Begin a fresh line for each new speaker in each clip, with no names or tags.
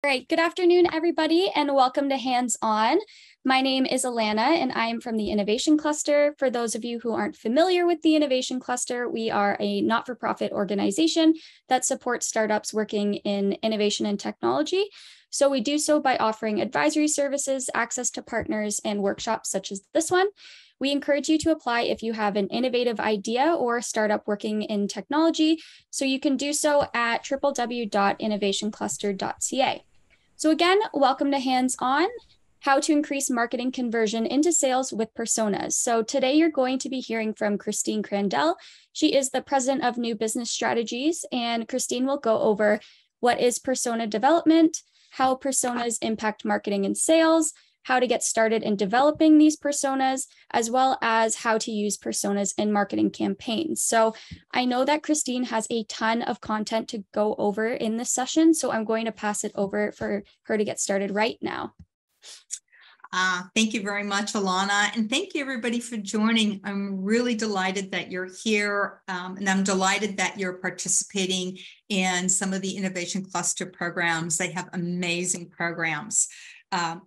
All right, good afternoon, everybody, and welcome to Hands On. My name is Alana, and I'm from the Innovation Cluster. For those of you who aren't familiar with the Innovation Cluster, we are a not-for-profit organization that supports startups working in innovation and technology. So we do so by offering advisory services, access to partners, and workshops such as this one. We encourage you to apply if you have an innovative idea or a startup working in technology. So you can do so at www.innovationcluster.ca. So again, welcome to Hands On, how to increase marketing conversion into sales with personas. So today you're going to be hearing from Christine Crandell. She is the president of New Business Strategies, and Christine will go over what is persona development, how personas impact marketing and sales, how to get started in developing these personas, as well as how to use personas in marketing campaigns. So I know that Christine has a ton of content to go over in this session, so I'm going to pass it over for her to get started right now.
Thank you very much, Alana, and thank you everybody for joining. I'm really delighted that you're here, and I'm delighted that you're participating in some of the Innovation Cluster programs. They have amazing programs.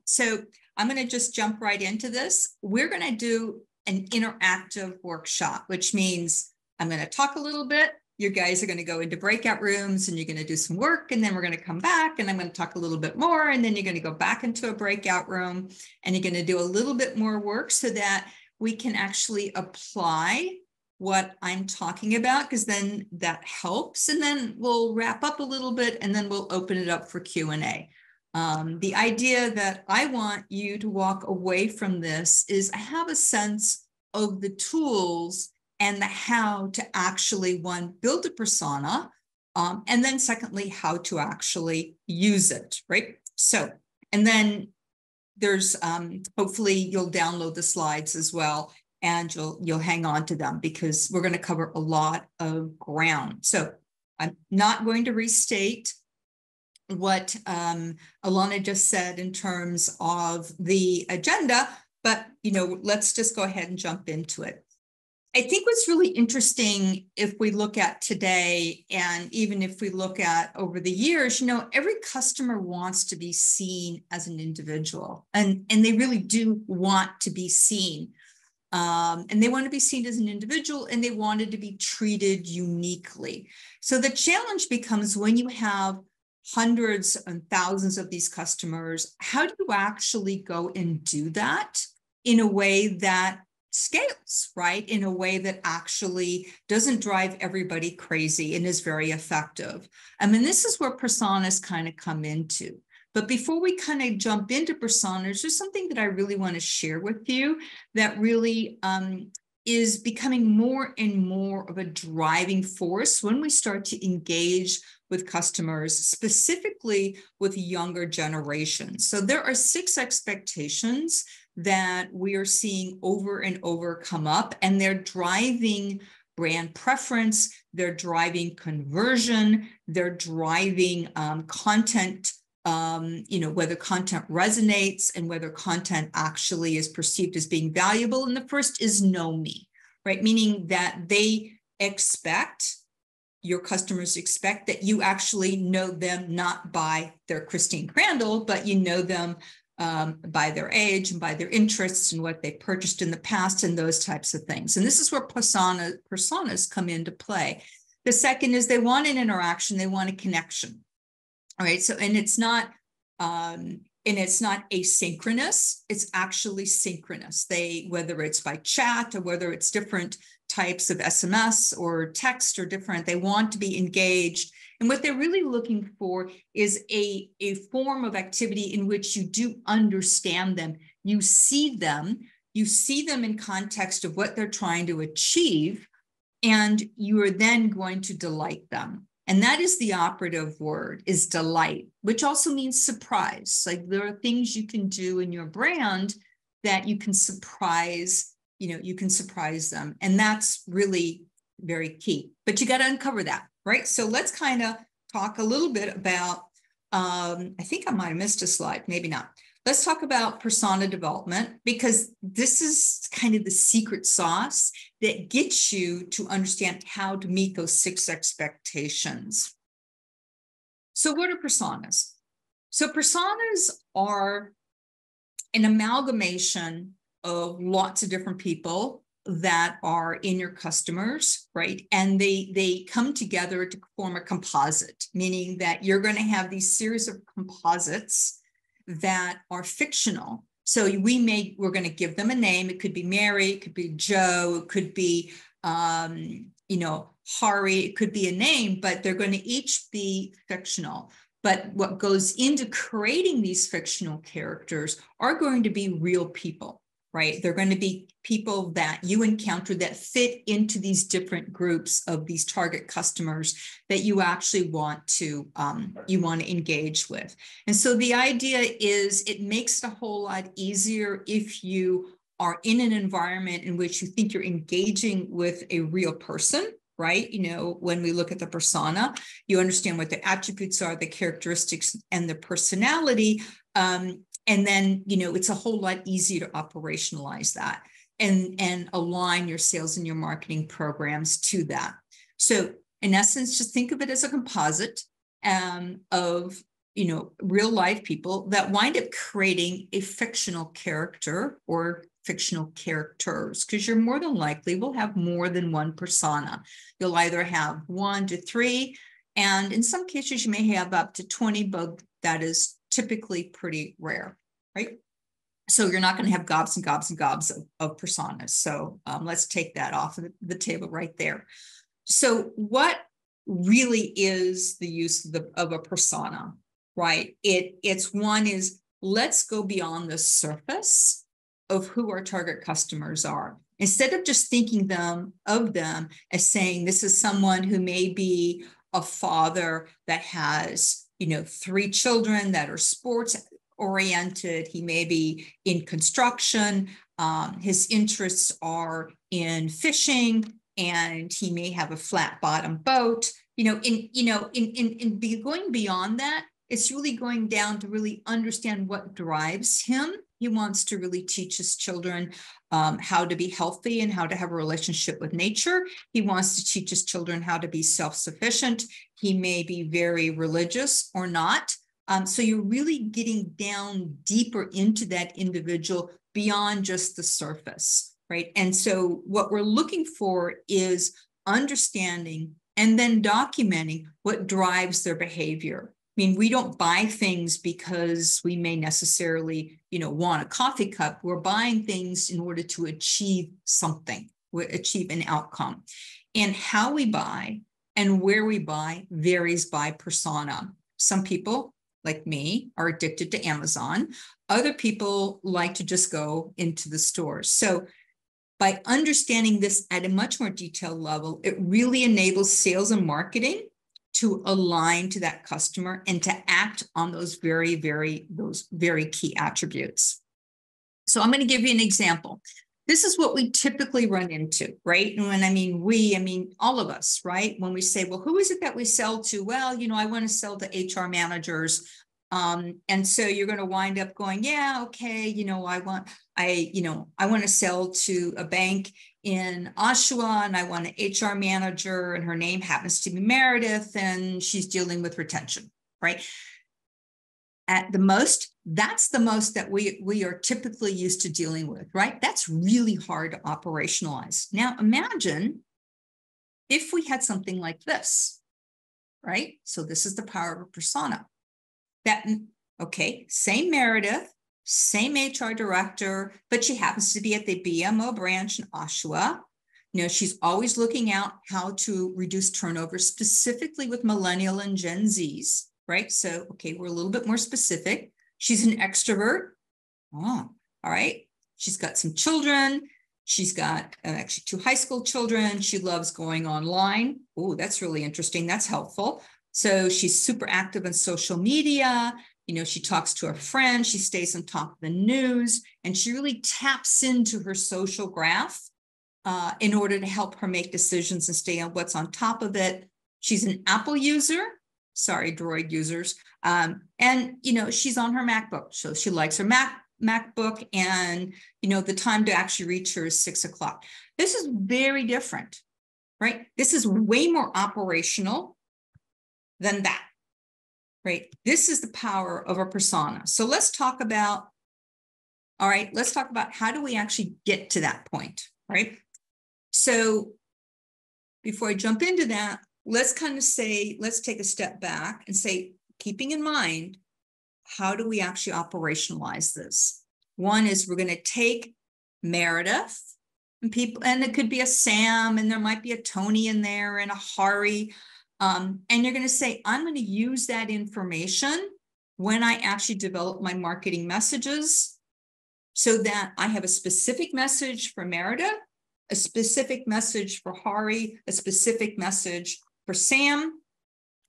So I'm going to just jump right into this. We're going to do an interactive workshop, which means I'm going to talk a little bit. You guys are going to go into breakout rooms and you're going to do some work, and then we're going to come back and I'm going to talk a little bit more, and then you're going to go back into a breakout room and you're going to do a little bit more work so that we can actually apply what I'm talking about, because then that helps. And then we'll wrap up a little bit and then we'll open it up for Q&A. The idea that I want you to walk away from this is I have a sense of the tools and the how to actually, one, build a persona, and then secondly, how to actually use it, right? So, and then there's, hopefully you'll download the slides as well, and you'll hang on to them because we're going to cover a lot of ground. So I'm not going to restate what Alana just said in terms of the agenda, but let's just go ahead and jump into it. I think what's really interesting, if we look at today, and even if we look at over the years, every customer wants to be seen as an individual, and they really do want to be seen. And they want to be seen as an individual, and they wanted to be treated uniquely. So the challenge becomes when you have hundreds and thousands of these customers, how do you actually go and do that in a way that scales, right? In a way that actually doesn't drive everybody crazy and is very effective. I mean, this is where personas kind of come into. But before we kind of jump into personas, there's something that I really want to share with you that really is becoming more and more of a driving force when we start to engage with customers, specifically with younger generations. So there are 6 expectations that we are seeing over and over come up, and they're driving brand preference, they're driving conversion, they're driving content, whether content resonates and whether content actually is perceived as being valuable. And the first is know me, right? Meaning that they expect, your customers expect that you actually know them not by their Christine Crandell, but you know them by their age and by their interests and what they purchased in the past and those types of things. And this is where personas come into play. The second is they want an interaction, they want a connection. All right. So, and it's not asynchronous, it's actually synchronous. Whether it's by chat or whether it's different types of SMS or text or different, they want to be engaged. And what they're really looking for is a form of activity in which you do understand them. You see them in context of what they're trying to achieve, and you are then going to delight them. And that is the operative word, is delight, which also means surprise. Like there are things you can do in your brand that you can surprise, you can surprise them. And that's really very key, but you got to uncover that, right? So let's kind of talk a little bit about, I think I might've missed a slide, maybe not. Let's talk about persona development, because this is kind of the secret sauce that gets you to understand how to meet those 6 expectations. So what are personas? So personas are an amalgamation of lots of different people that are in your customers, right? And they come together to form a composite, meaning that you're going to have these series of composites that are fictional. So we're going to give them a name. It could be Mary, it could be Joe, it could be, Hari, it could be a name, but they're going to each be fictional. But what goes into creating these fictional characters are going to be real people, right? They're going to be people that you encounter that fit into these different groups of these target customers that you actually want to engage with. And so the idea is it makes it a whole lot easier if you are in an environment in which you think you're engaging with a real person, right? When we look at the persona, you understand what the attributes are, the characteristics, and the personality. And then, it's a whole lot easier to operationalize that and align your sales and your marketing programs to that. So in essence, just think of it as a composite of, real life people that wind up creating a fictional character or fictional characters, because you're more than likely will have more than one persona. You'll either have 1 to 3, and in some cases you may have up to 20, but that is typically pretty rare, right? So you're not going to have gobs and gobs and gobs of personas. So let's take that off of the table right there. So what really is the use of a persona, right? It's one is let's go beyond the surface of who our target customers are. Instead of just thinking of them as saying, this is someone who may be a father that has, 3 children that are sports oriented. He may be in construction. His interests are in fishing, and he may have a flat bottom boat. In going beyond that, it's really going down to really understand what drives him. He wants to really teach his children how to be healthy and how to have a relationship with nature. He wants to teach his children how to be self-sufficient. He may be very religious or not. So you're really getting down deeper into that individual beyond just the surface, right? And so what we're looking for is understanding and then documenting what drives their behavior. I mean, we don't buy things because we may necessarily, want a coffee cup. We're buying things in order to achieve something, achieve an outcome. And how we buy and where we buy varies by persona. Some people, like me, are addicted to Amazon. Other people like to just go into the stores. So by understanding this at a much more detailed level, it really enables sales and marketing to align to that customer and to act on those very key attributes. So I'm going to give you an example. This is what we typically run into, right? And when I mean all of us, right? When we say, well, who is it that we sell to? Well, I want to sell to HR managers. And so you're going to wind up going, yeah, okay, I want to sell to a bank in Oshawa, and I want an HR manager, and her name happens to be Meredith, and she's dealing with retention, right? At the most, that's the most that we are typically used to dealing with, right? That's really hard to operationalize. Now, imagine if we had something like this, right? So this is the power of a persona. Same Meredith, same HR director, but she happens to be at the BMO branch in Oshawa. She's always looking out how to reduce turnover, specifically with millennial and Gen Zs, right? So, we're a little bit more specific. She's an extrovert. Oh, all right. She's got some children. She's got actually 2 high school children. She loves going online. Oh, that's really interesting. That's helpful. So she's super active on social media. She talks to her friends. She stays on top of the news, and she really taps into her social graph in order to help her make decisions and stay on what's on top of it. She's an Apple user. Sorry, Droid users. And, she's on her MacBook. So she likes her MacBook, and, the time to actually reach her is 6 o'clock. This is very different, right? This is way more operational than that. right? This is the power of a persona. So let's talk about, all right, let's talk about how do we actually get to that point, right? So before I jump into that, let's kind of say, let's take a step back and say, keeping in mind, how do we actually operationalize this? One is we're going to take Meredith and people, and it could be a Sam, and there might be a Tony in there and a Hari. And you're going to say, I'm going to use that information when I actually develop my marketing messages so that I have a specific message for Meredith, a specific message for Hari, a specific message for Sam.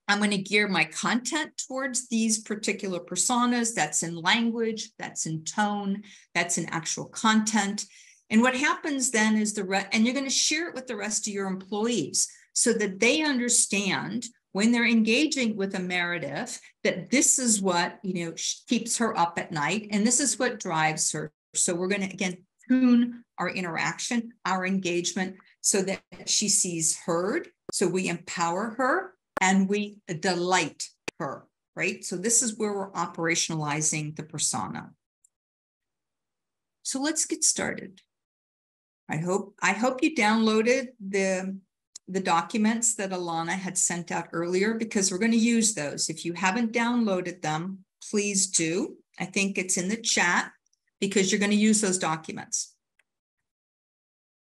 I'm going to gear my content towards these particular personas. That's in language, that's in tone, that's in actual content. And what happens then is and you're going to share it with the rest of your employees so that they understand when they're engaging with a Meredith that this is what, keeps her up at night, and this is what drives her. So we're going to, again, tune our interaction, our engagement, so that she sees heard. So we empower her and we delight her, right? So this is where we're operationalizing the persona. So let's get started. I hope you downloaded the documents that Alana had sent out earlier, because we're going to use those. If you haven't downloaded them, please do. I think it's in the chat, because you're going to use those documents.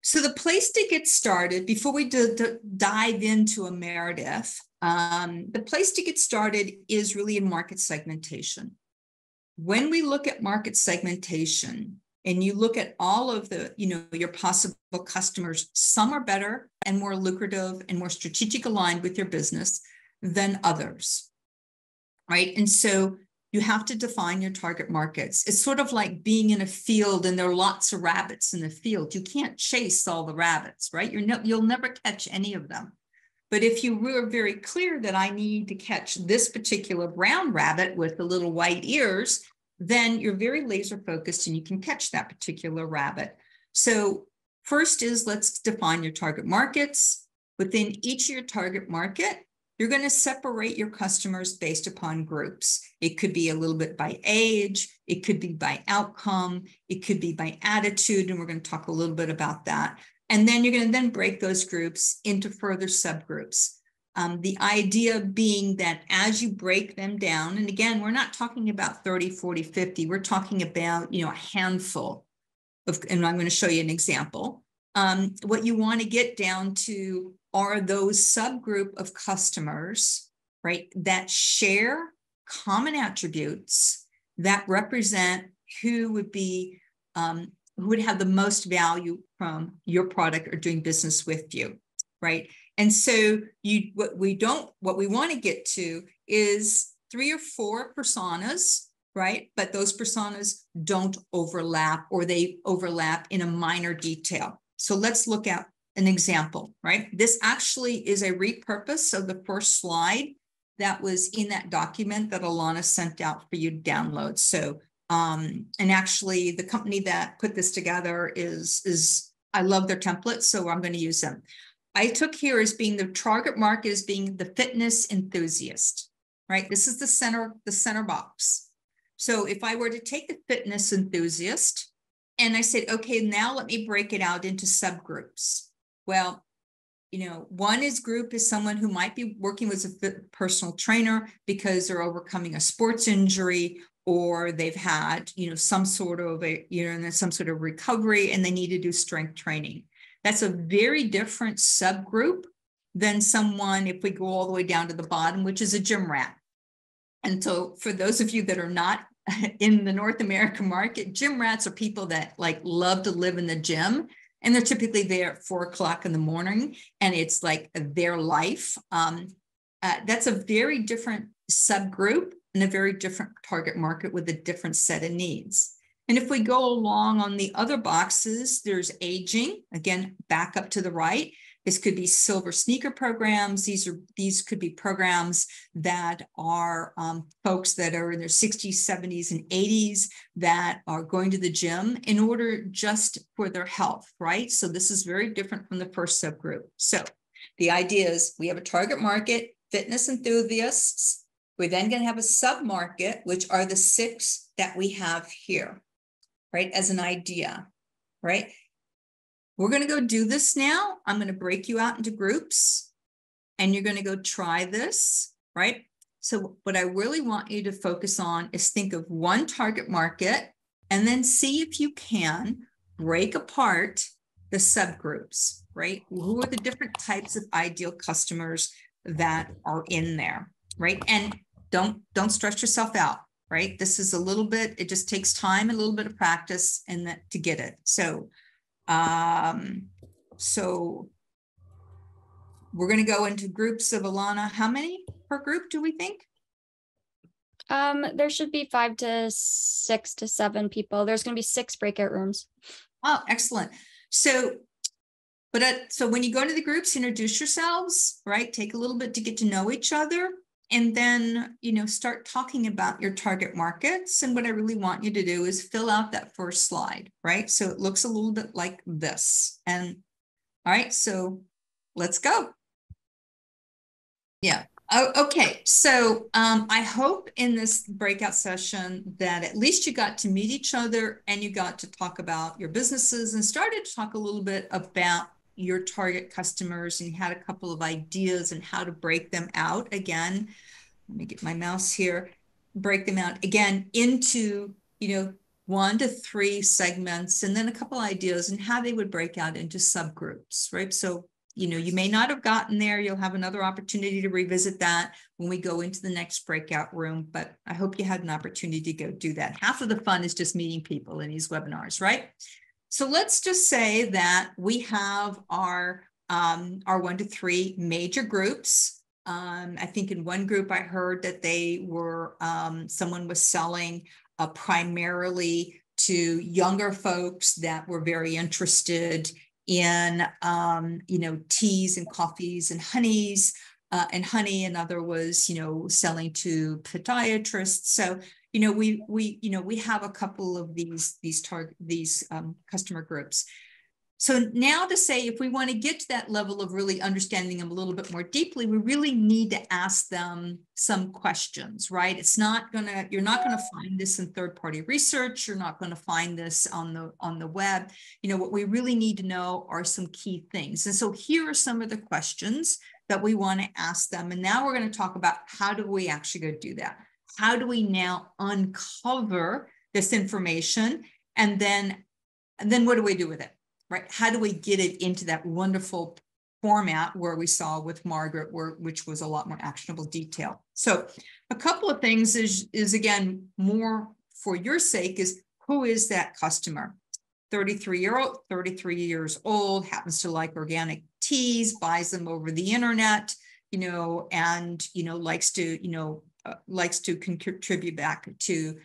So the place to get started, before we dive into a Meredith, the place to get started is really in market segmentation. When we look at market segmentation and you look at all of the, your possible customers, some are better and more lucrative and more strategic aligned with your business than others, right? And so you have to define your target markets. It's sort of like being in a field and there are lots of rabbits in the field. You can't chase all the rabbits, right? You'll never catch any of them. But if you were very clear that I need to catch this particular brown rabbit with the little white ears, then you're very laser focused and you can catch that particular rabbit. So first is, let's define your target markets. Within each of your target market, you're going to separate your customers based upon groups. It could be a little bit by age. It could be by outcome. It could be by attitude. And we're going to talk a little bit about that. And then you're going to then break those groups into further subgroups. The idea being that as you break them down, and again, we're not talking about 30, 40, 50. We're talking about, a handful of, and I'm going to show you an example. What you want to get down to are those subgroup of customers, right, that share common attributes that represent who would be, who would have the most value from your product or doing business with you, right? And so what we want to get to is 3 or 4 personas, right? But those personas don't overlap, or they overlap in a minor detail. So let's look at an example, right? This actually is a repurpose of the first slide that was in that document that Alana sent out for you to download. So, and actually the company that put this together is I love their templates, so I'm going to use them. I took here as being the target market as being the fitness enthusiast, right? This is the center box. So if I were to take the fitness enthusiast and I said, okay, now let me break it out into subgroups. Well, one group is someone who might be working with a personal trainer because they're overcoming a sports injury, or they've had, some sort of recovery and they need to do strength training. That's a very different subgroup than someone, if we go all the way down to the bottom, which is a gym rat. And so for those of you that are not in the North American market, gym rats are people that love to live in the gym. And they're typically there at 4 o'clock in the morning, and it's like their life. That's a very different subgroup and a very different target market with a different set of needs. And if we go along on the other boxes, there's aging, again, back up to the right. This could be silver sneaker programs. These could be programs that are folks that are in their 60s, 70s, and 80s that are going to the gym in order just for their health, right? So this is very different from the first subgroup. So the idea is we have a target market, fitness enthusiasts, We're then going to have a sub-market, which are the 6 that we have here, right? As an idea, right? We're going to go do this now. I'm going to break you out into groups and you're going to go try this, right? So what I really want you to focus on is think of one target market and then see if you can break apart the subgroups, right? Who are the different types of ideal customers that are in there, right? And don't stress yourself out, right? This is a little bit, it just takes time, a little bit of practice and that to get it. So we're going to go into groups of Alana. How many per group do we think?
There should be 5 to 6 to 7 people. There's going to be 6 breakout rooms.
Oh, excellent. So when you go into the groups, introduce yourselves, right? Take a little bit to get to know each other. And then, start talking about your target markets. And what I really want you to do is fill out that first slide, right? So it looks a little bit like this. And all right, so let's go. Yeah. Oh, okay. So I hope in this breakout session that at least you got to meet each other and you got to talk about your businesses and started to talk a little bit about your target customers and you had a couple of ideas and how to break them out again. Let me get my mouse here. Break them out again into, 1 to 3 segments and then a couple ideas and how they would break out into subgroups, right? So you may not have gotten there. You'll have another opportunity to revisit that when we go into the next breakout room, but I hope you had an opportunity to go do that. Half of the fun is just meeting people in these webinars, right? So let's just say that we have our 1 to 3 major groups. I think in one group I heard that they were, someone was selling primarily to younger folks that were very interested in, teas and coffees and honeys and honey. Another was, selling to podiatrists. So, we have a couple of these customer groups. So now to say, if we want to get to that level of really understanding them a little bit more deeply, we really need to ask them some questions, right? You're not going to find this in third-party research. You're not going to find this on the web. What we really need to know are some key things. And so here are some of the questions that we want to ask them. And now we're going to talk about how do we actually go do that? How do we now uncover this information? And then what do we do with it? Right? How do we get it into that wonderful format where we saw with Margaret, which was a lot more actionable detail? So a couple of things is again, more for your sake is who is that customer? 33 years old, happens to like organic teas, buys them over the internet, and, likes to contribute back to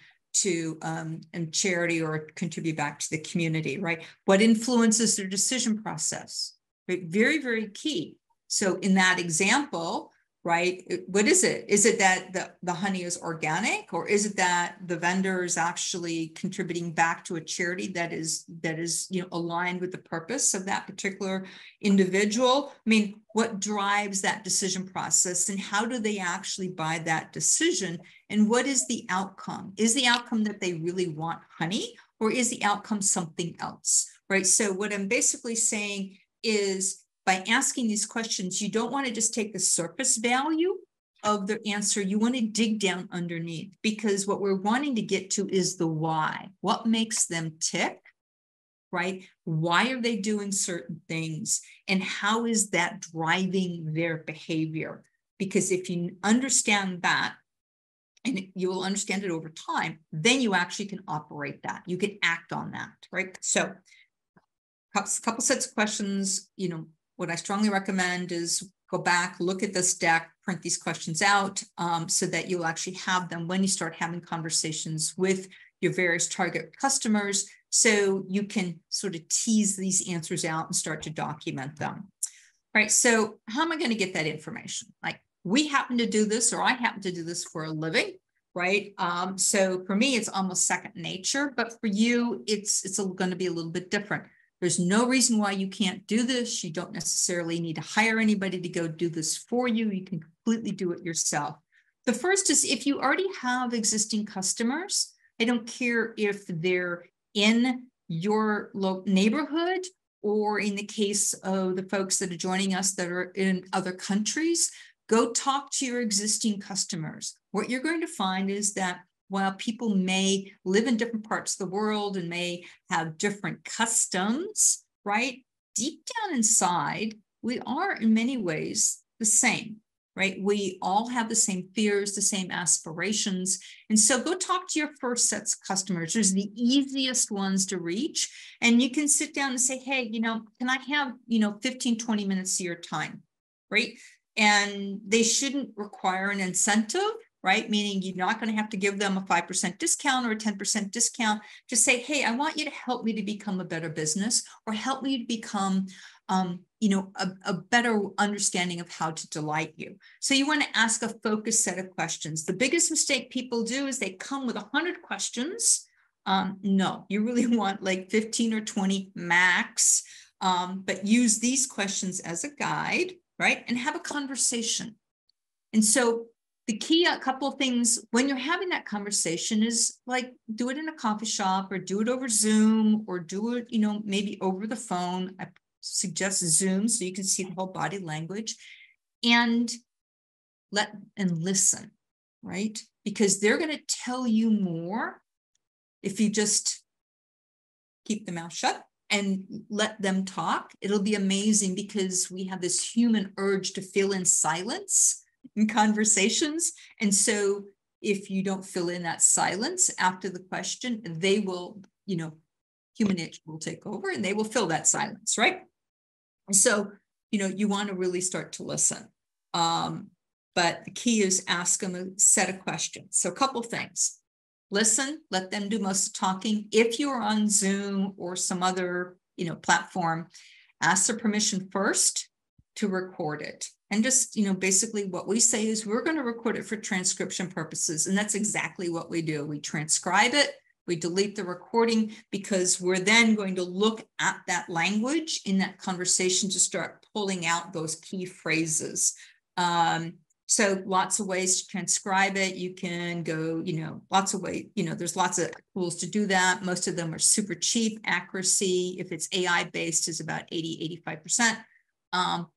and charity or contribute back to the community, right? What influences their decision process, right? Very, very key. So in that example, right, what is it? Is it that the honey is organic, or is it that the vendor is actually contributing back to a charity that is aligned with the purpose of that particular individual? I mean, what drives that decision process, and how do they actually buy that decision? And what is the outcome? Is the outcome that they really want honey, or is the outcome something else, right? So what I'm basically saying is, by asking these questions, you don't want to just take the surface value of the answer. You want to dig down underneath, because what we're wanting to get to is the why. What makes them tick, right? Why are they doing certain things? And how is that driving their behavior? Because if you understand that, and you will understand it over time, then you actually can operate that. You can act on that, right? So a couple sets of questions, what I strongly recommend is go back, look at this deck, print these questions out so that you'll actually have them when you start having conversations with your various target customers, so you can sort of tease these answers out and start to document them. Right. So how am I going to get that information? Like, we happen to do this, or I happen to do this for a living, right? So for me, it's almost second nature, but for you, it's going to be a little bit different. There's no reason why you can't do this. You don't necessarily need to hire anybody to go do this for you. You can completely do it yourself. the first is if you already have existing customers, I don't care if they're in your neighborhood or in the case of the folks that are joining us that are in other countries, go talk to your existing customers. What you're going to find is that while people may live in different parts of the world and may have different customs, right? Deep down inside, we are in many ways the same, right? We all have the same fears, the same aspirations. And so go talk to your first sets of customers. There's the easiest ones to reach. And you can sit down and say, hey, can I have, 15, 20 minutes of your time, right? And they shouldn't require an incentive, right? Meaning you're not going to have to give them a 5% discount or a 10% discount. Just say, hey, I want you to help me to become a better business or help me to become, a better understanding of how to delight you. So you want to ask a focused set of questions. The biggest mistake people do is they come with 100 questions. No, you really want like 15 or 20 max, but use these questions as a guide, right? And have a conversation. And so the key, a couple of things when you're having that conversation is like, do it in a coffee shop or do it over Zoom or do it, maybe over the phone. I suggest Zoom so you can see the whole body language and listen, right? Because they're going to tell you more if you just keep the mouth shut and let them talk. It'll be amazing because we have this human urge to fill in silence in conversations. And so if you don't fill in that silence after the question, they will, human nature will take over and they will fill that silence, right? And so, you want to really start to listen. But the key is ask them a set of questions. So a couple things. Listen, let them do most of the talking. If you're on Zoom or some other, platform, ask their permission first to record it. And just, basically what we say is we're going to record it for transcription purposes. And that's exactly what we do. We transcribe it, we delete the recording because we're then going to look at that language in that conversation to start pulling out those key phrases. So lots of ways to transcribe it. You can go, lots of ways, there's lots of tools to do that. Most of them are super cheap. Accuracy, if it's AI based, is about 80, 85%.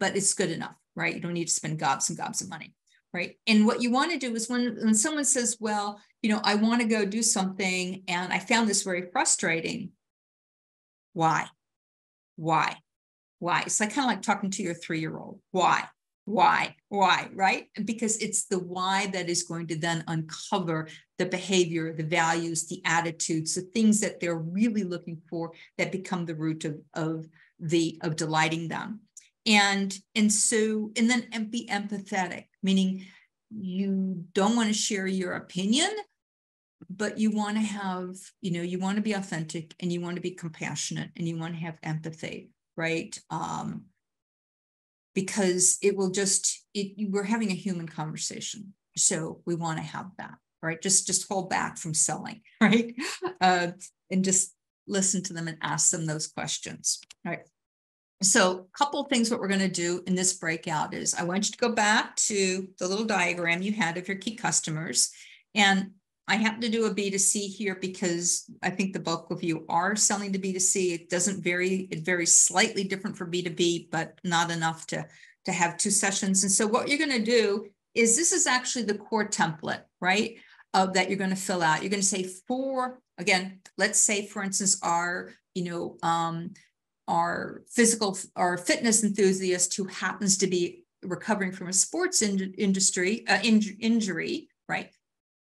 But it's good enough, right? You don't need to spend gobs and gobs of money, right? And what you want to do is when someone says, well, I want to go do something and I found this very frustrating. Why? It's like kind of like talking to your 3-year-old. Why, right? Because it's the why that is going to then uncover the behavior, the values, the attitudes, the things that they're really looking for that become the root of delighting them. And then be empathetic, meaning you don't want to share your opinion, but you want to have, you want to be authentic and you want to be compassionate and you want to have empathy, right? Because it will we're having a human conversation. So we want to have that, right? Just hold back from selling, right? And just listen to them and ask them those questions, right? So a couple of things what we're going to do in this breakout is I want you to go back to the little diagram you had of your key customers. And I happen to do a B2C here because I think the bulk of you are selling to B2C. It doesn't vary. It varies slightly different for B2B, but not enough to have 2 sessions. And so what you're going to do is this is actually the core template, right? That you're going to fill out. You're going to say again, let's say, for instance, our fitness enthusiast who happens to be recovering from a sports injury, right?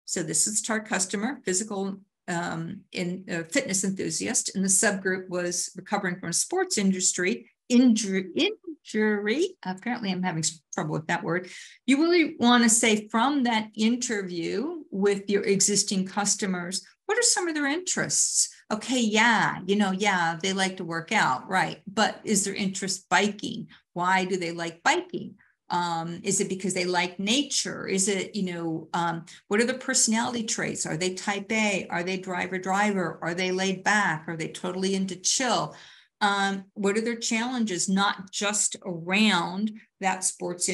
So this is our customer, physical fitness enthusiast, and the subgroup was recovering from a sports injury. Apparently, I'm having trouble with that word. You really want to say from that interview with your existing customers, what are some of their interests? Okay, yeah, they like to work out, right? But is their interest biking? Why do they like biking? Is it because they like nature? Is it, what are the personality traits? Are they type A? Are they driver? Are they laid back? Are they totally into chill? What are their challenges, not just around that sports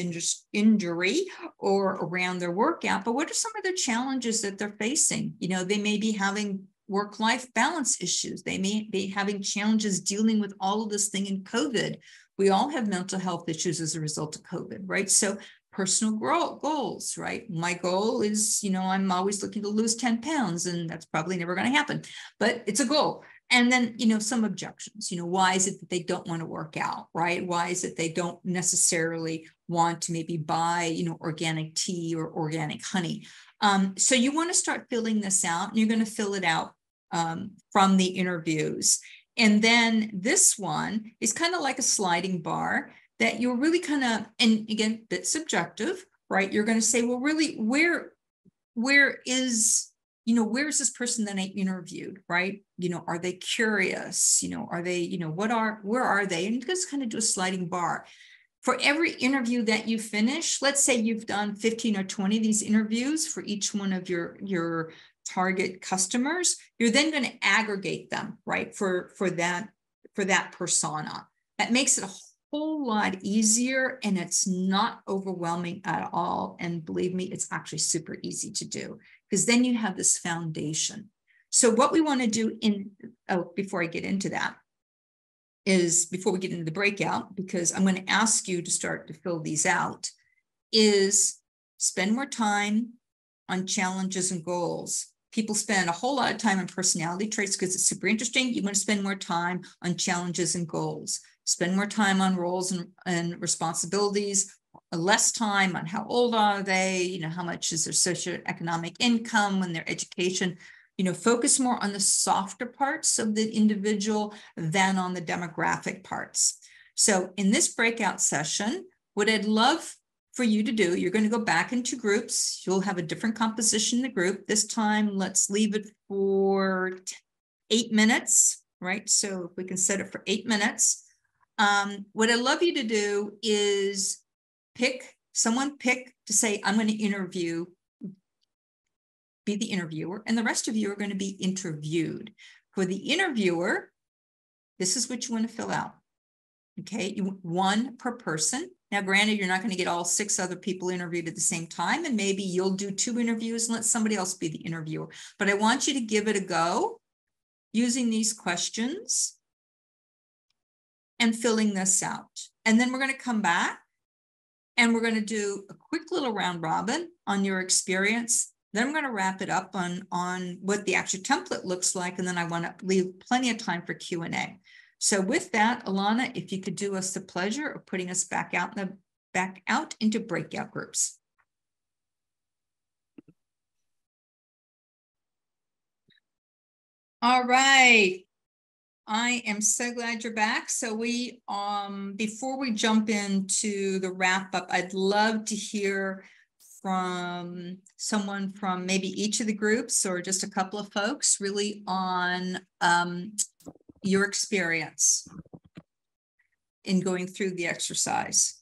injury or around their workout, but what are some of the challenges that they're facing? You know, they may be having work-life balance issues. They may be having challenges dealing with all of this thing in COVID. We all have mental health issues as a result of COVID, right? So personal goals, right? My goal is, you know, I'm always looking to lose 10 pounds, and that's probably never going to happen, but it's a goal. And then, you know, some objections, you know, why is it that they don't want to work out, right? Why is it they don't necessarily want to maybe buy, you know, organic tea or organic honey? So you want to start filling this out, and you're going to fill it out from the interviews. And then this one is kind of like a sliding bar that you're really kind of, and again, a bit subjective, right? You're going to say, well, really, where is, you know, where's this person that I interviewed, right? You know, are they curious? You know, are they, you know, where are they? And just kind of do a sliding bar. For every interview that you finish, let's say you've done 15 or 20 of these interviews for each one of your target customers, you're then going to aggregate them, right? For that persona. That makes it a whole lot easier, and it's not overwhelming at all. And believe me, it's actually super easy to do, because then you have this foundation. So what we want to do before I get into that, is before we get into the breakout, because I'm going to ask you to start to fill these out, is spend more time on challenges and goals. People spend a whole lot of time on personality traits because it's super interesting. You want to spend more time on challenges and goals. Spend more time on roles and responsibilities, less time on how old are they, you know, how much is their socioeconomic income and their education. You know, focus more on the softer parts of the individual than on the demographic parts. So in this breakout session, what I'd love for you to do, you're going to go back into groups. You'll have a different composition in the group. This time, let's leave it for 8 minutes, right? So if we can set it for 8 minutes. What I'd love you to do is pick to say, I'm going to interview, be the interviewer, and the rest of you are going to be interviewed. For the interviewer, this is what you want to fill out. Okay, one per person. Now, granted, you're not going to get all 6 other people interviewed at the same time, and maybe you'll do 2 interviews and let somebody else be the interviewer. But I want you to give it a go using these questions and filling this out. And then we're going to come back and we're going to do a quick little round robin on your experience. Then I'm going to wrap it up on what the actual template looks like. And then I want to leave plenty of time for Q&A. So with that, Alana, if you could do us the pleasure of putting us back out into breakout groups. All right. I am so glad you're back. So we, before we jump into the wrap up, I'd love to hear from someone from maybe each of the groups or just a couple of folks really on your experience in going through the exercise.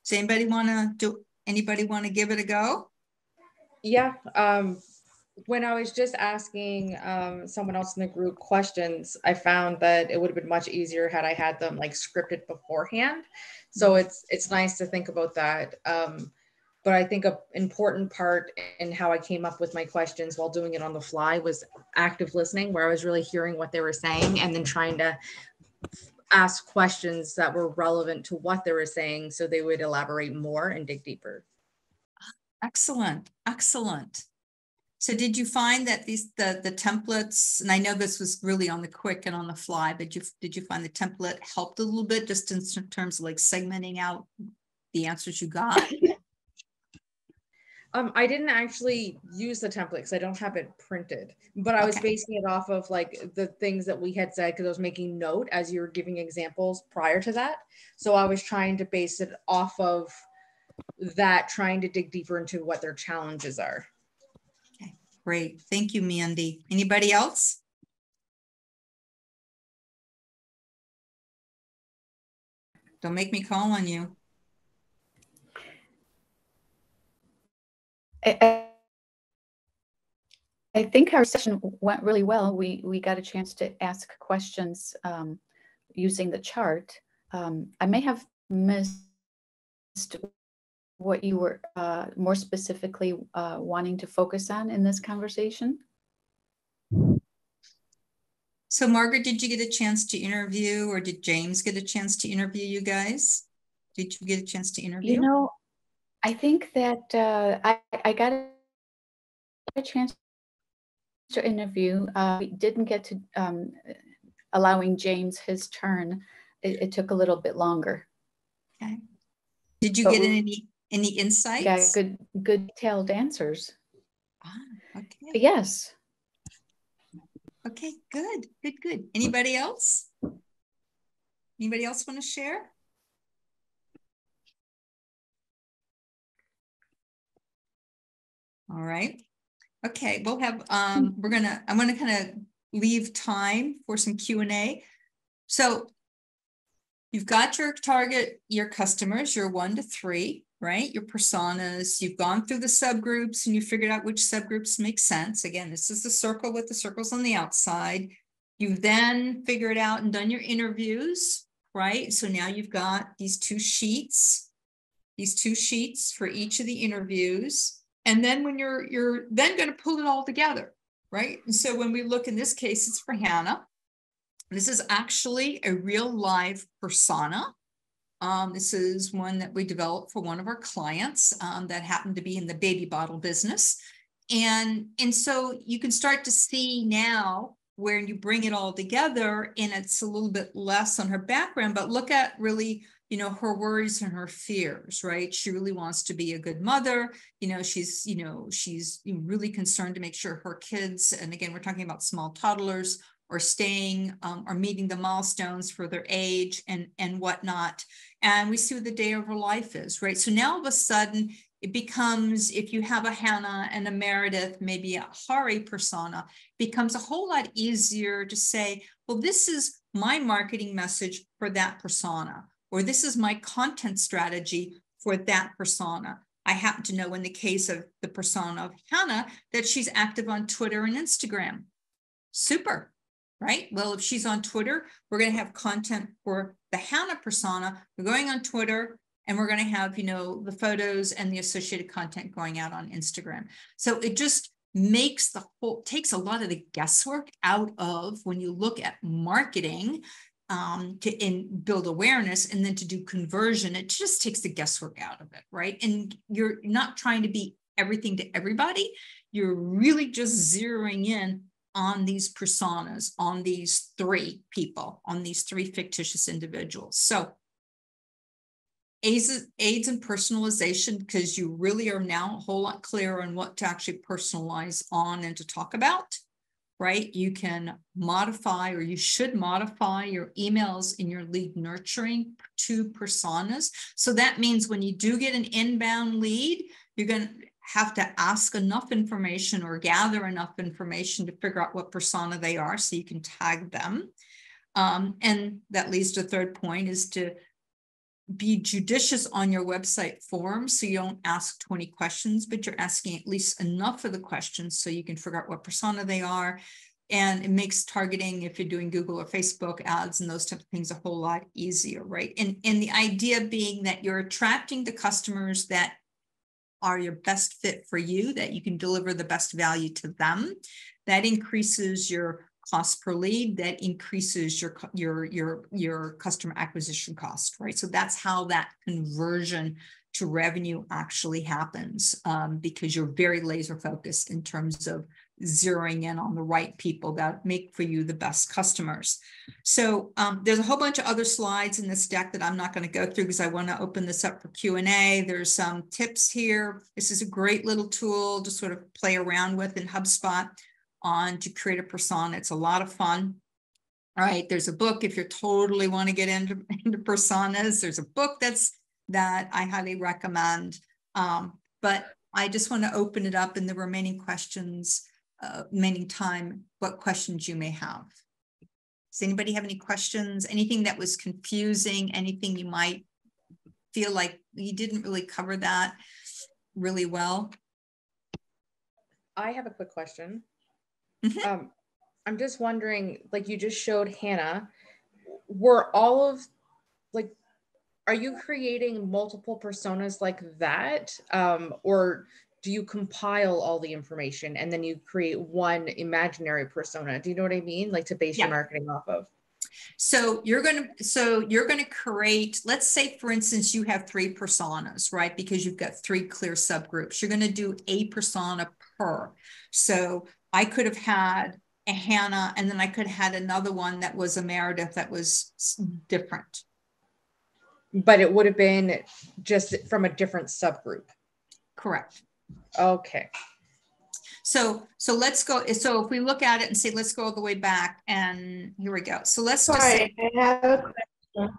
Does anybody want to give it a go?
Yeah. When I was just asking someone else in the group questions, I found that it would have been much easier had I had them like scripted beforehand. So it's nice to think about that. But I think an important part in how I came up with my questions while doing it on the fly was active listening, where I was really hearing what they were saying and then trying to ask questions that were relevant to what they were saying so they would elaborate more and dig deeper.
Excellent. Excellent. So did you find that the templates, and I know this was really on the quick and on the fly, but did you find the template helped a little bit just in terms of like segmenting out the answers you got?
I didn't actually use the template because I don't have it printed, but I was basing it off of like the things that we had said because I was making note as you were giving examples prior to that. So I was trying to base it off of that, trying to dig deeper into what their challenges are.
Okay, great. Thank you, Mandy. Anybody else? Don't make me call on you.
I think our session went really well. We got a chance to ask questions using the chart. I may have missed what you were more specifically wanting to focus on in this conversation.
So Margaret, did you get a chance to interview, or did James get a chance to interview you guys? Did you get a chance to interview?
You know, I think that I got a chance to interview. We didn't get to allowing James his turn. It took a little bit longer.
Okay. Did you
But
get any insights?
Got good detailed answers.
Ah, okay.
Yes.
Okay, good. Anybody else? Anybody else want to share? All right. Okay, we'll have I'm gonna kind of leave time for some Q&A. So you've got your target, your customers, your 1 to 3, right? Your personas. You've gone through the subgroups and you figured out which subgroups make sense. Again, this is the circle with the circles on the outside. You've then figured out and done your interviews, right? So now you've got these two sheets for each of the interviews. And then when you're then going to pull it all together, right? And so when we look in this case, it's for Hannah. This is actually a real live persona. This is one that we developed for one of our clients that happened to be in the baby bottle business. And so you can start to see now where you bring it all together, and it's a little bit less on her background, but look at really, you know, her worries and her fears, right? She really wants to be a good mother. She's really concerned to make sure her kids, and again, we're talking about small toddlers, are staying, are meeting the milestones for their age and whatnot. And we see what the day of her life is, right? So now all of a sudden, it becomes, if you have a Hannah and a Meredith, maybe a Hari persona, becomes a whole lot easier to say, well, this is my marketing message for that persona, or this is my content strategy for that persona. I happen to know in the case of the persona of Hannah that she's active on Twitter and Instagram. Super, right? Well, if she's on Twitter, we're going to have content for the Hannah persona. We're going on Twitter, and we're going to have, the photos and the associated content going out on Instagram. So it just makes takes a lot of the guesswork out of when you look at marketing to build awareness and then to do conversion. It just takes the guesswork out of it, right? And you're not trying to be everything to everybody. You're really just zeroing in on these personas, on these 3 people, on these 3 fictitious individuals. So aids in personalization, because you really are now a whole lot clearer on what to actually personalize on and to talk about, right? You can modify, or you should modify, your emails in your lead nurturing to personas. So that means when you do get an inbound lead, you're going to have to ask enough information or gather enough information to figure out what persona they are so you can tag them. And that leads to the third point, is to be judicious on your website forms, so you don't ask 20 questions, but you're asking at least enough of the questions so you can figure out what persona they are. And it makes targeting, if you're doing Google or Facebook ads and those types of things, a whole lot easier, right? And the idea being that you're attracting the customers that are your best fit for you, that you can deliver the best value to them. That increases your cost per lead, that increases your customer acquisition cost, right? So that's how that conversion to revenue actually happens, because you're very laser focused in terms of zeroing in on the right people that make for you the best customers. So there's a whole bunch of other slides in this deck that I'm not going to go through because I want to open this up for Q&A. There's some tips here. This is a great little tool to sort of play around with in HubSpot to create a persona. It's a lot of fun. All right, there's a book if you totally want to get into personas. There's a book that I highly recommend. But I just want to open it up in the remaining questions, remaining time, what questions you may have. Does anybody have any questions? Anything that was confusing? Anything you might feel like you didn't really cover that really well?
I have a quick question. I'm just wondering, like you just showed Hannah, were all of like, are you creating multiple personas like that? Or do you compile all the information and then you create one imaginary persona? Do you know what I mean? Like to base your marketing off of.
So you're going to create, let's say, for instance, you have 3 personas, right? Because you've got 3 clear subgroups. You're going to do a persona per. So I could have had a Hannah, and then I could have had another one that was a Meredith that was different.
But it would have been just from a different subgroup.
Correct.
Okay.
So let's go. So if we look at it and say, let's go all the way back, and here we go. So let's just say,
I have a question.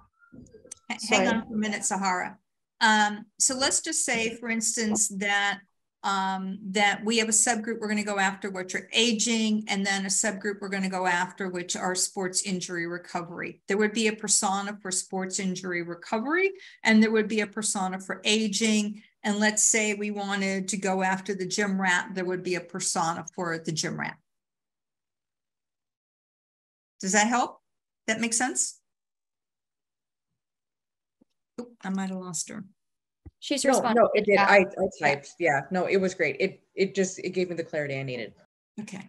Hang on for a minute, Sahara. So let's just say, for instance, that that we have a subgroup we're going to go after, which are aging, and then a subgroup we're going to go after, which are sports injury recovery. There would be a persona for sports injury recovery, and there would be a persona for aging. And let's say we wanted to go after the gym rat, there would be a persona for the gym rat. Does that help? That make sense? Oh, I might have lost her.
She's responding.
No, it did. I typed. Yeah, no, it was great. It gave me the clarity I needed.
Okay.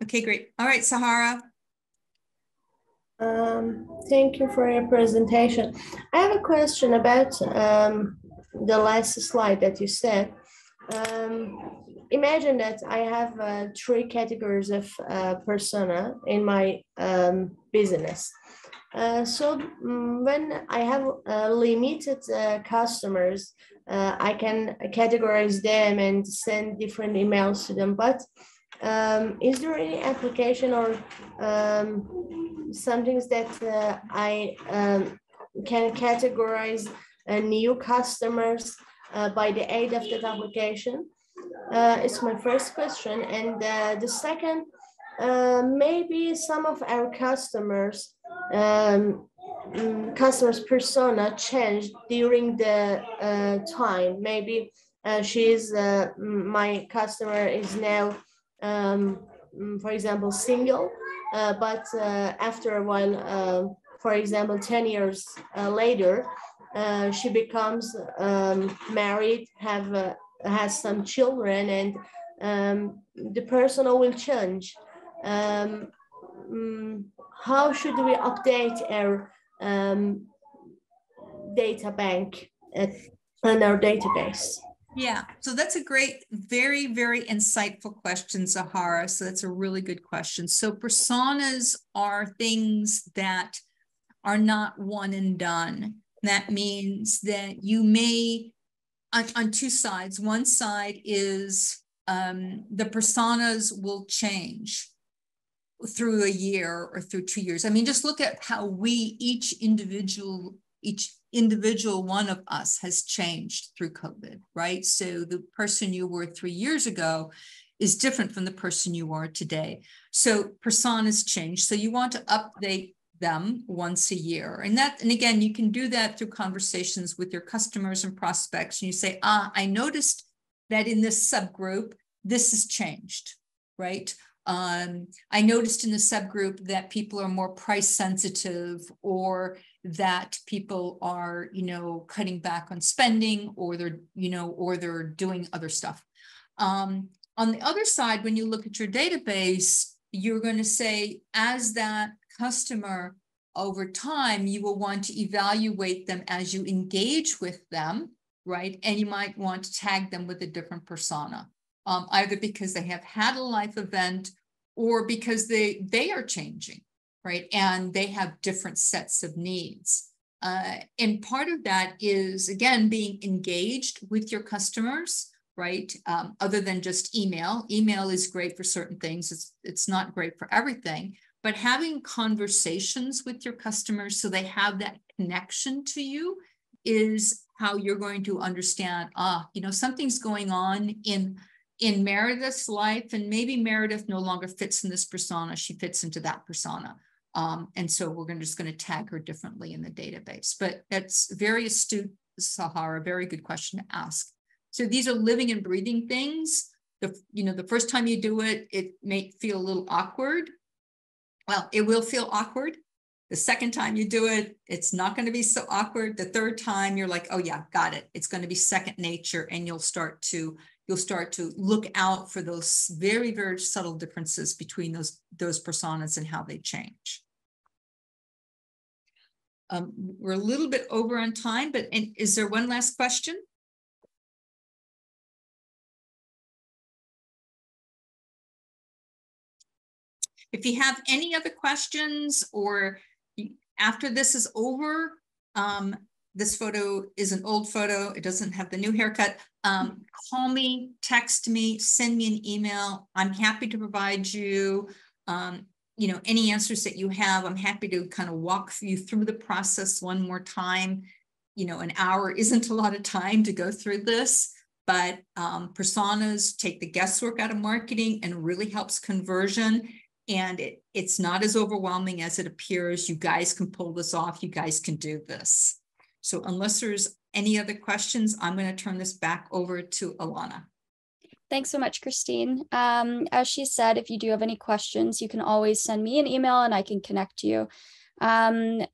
Okay, great. All right, Sahara.
Thank you for your presentation. I have a question about the last slide that you said. Imagine that I have 3 categories of persona in my business. So when I have limited customers, I can categorize them and send different emails to them. But is there any application or some things that I can categorize new customers by the aid of that application? It's my first question. And the second, maybe some of our customers persona changed during the time. Maybe my customer is now for example single, but after a while, for example 10 years later, she becomes married, has some children, and the persona will change. How should we update our data bank and our database?
Yeah, so that's a great, very, very insightful question, Zahara. So that's a really good question. So personas are things that are not one and done. That means that you may, on 2 sides, one side is the personas will change through a year or through 2 years. I mean, just look at how each individual one of us has changed through COVID, right? So the person you were 3 years ago is different from the person you are today. So personas change. So you want to update them once a year. And again, you can do that through conversations with your customers and prospects. And you say, I noticed that in this subgroup, this has changed, right? I noticed in the subgroup that people are more price sensitive, or that people are, cutting back on spending, or they're doing other stuff. On the other side, when you look at your database, you're going to say, as that customer over time, you will want to evaluate them as you engage with them, right? And you might want to tag them with a different persona. Either because they have had a life event or because they are changing, right? And they have different sets of needs. And part of that is, again, being engaged with your customers, right? Other than just email. Email is great for certain things. It's not great for everything, but having conversations with your customers so they have that connection to you is how you're going to understand, something's going on in Meredith's life, and maybe Meredith no longer fits in this persona, she fits into that persona. And so we're just going to tag her differently in the database. But that's very astute, Sahara, very good question to ask. So these are living and breathing things. the first time you do it, it may feel a little awkward. Well, it will feel awkward. The second time you do it, it's not going to be so awkward. The third time you're like, oh yeah, got it. It's going to be second nature, and you'll start to look out for those very, very subtle differences between those personas and how they change. We're a little bit over on time, but is there one last question? If you have any other questions, or after this is over, this photo is an old photo. It doesn't have the new haircut. Call me, text me, send me an email. I'm happy to provide you, any answers that you have. I'm happy to kind of walk you through the process one more time. An hour isn't a lot of time to go through this, but personas take the guesswork out of marketing and really helps conversion. And it's not as overwhelming as it appears. You guys can pull this off. You guys can do this. So unless there's any other questions, I'm going to turn this back over to Alana.
Thanks so much, Christine. As she said, if you do have any questions, you can always send me an email and I can connect you. I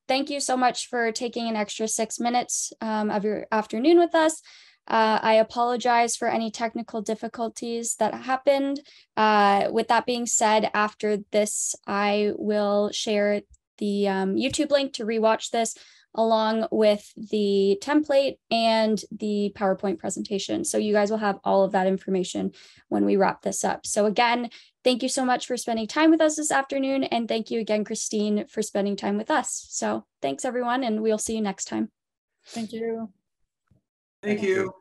thank you so much for taking an extra 6 minutes of your afternoon with us. I apologize for any technical difficulties that happened. With that being said, after this, I will share the YouTube link to rewatch this, along with the template and the PowerPoint presentation. So you guys will have all of that information when we wrap this up. So again, thank you so much for spending time with us this afternoon. And thank you again, Christine, for spending time with us. So thanks everyone, and we'll see you next time.
Thank you.
Thank you.